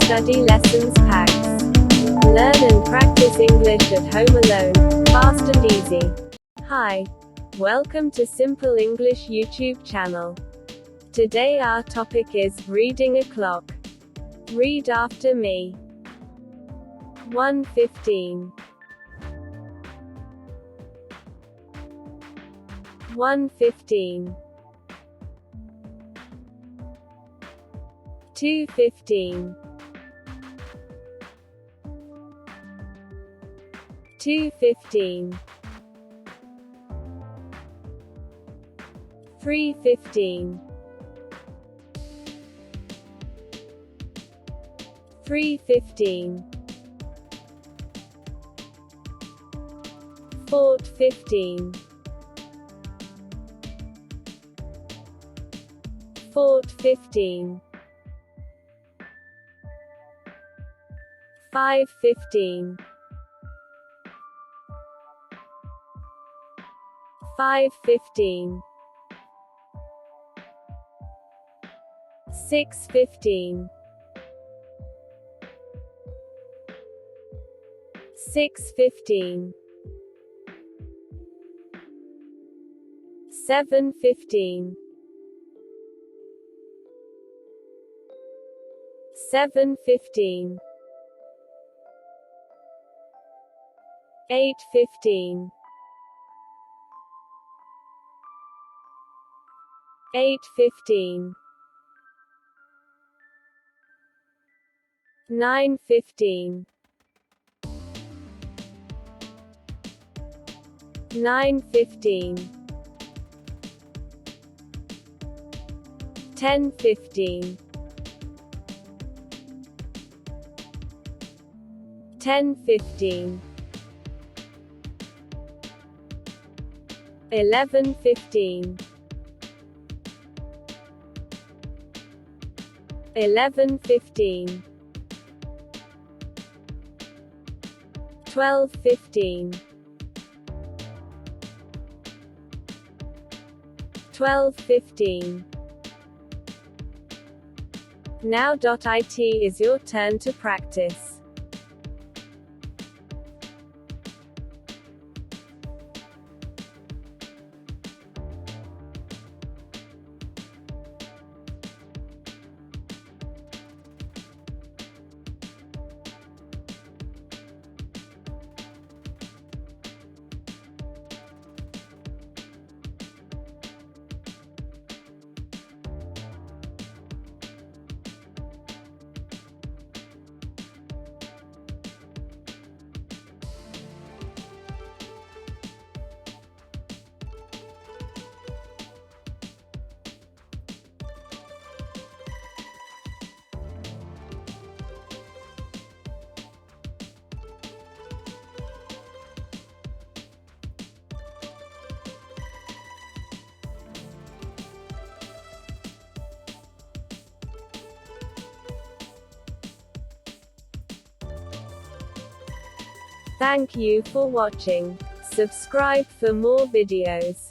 study lessons packs. Learn and practice English at home alone, fast and easy. Hi. Welcome to Simple English YouTube channel. Today our topic is reading a clock. Read after me. 1:15. 1:15. 2:15. 2:15. 3:15. 3:15. 4:15. 4:15. 5:15. 5:15. 6:15. 6:15. 7:15. 7:15. 8:15. 8:15. 9:15. 9:15. 10:15. 10:15. 11:15. 11:15. 12:15. 12:15. Now.it is your turn to practice. Thank you for watching. Subscribe for more videos.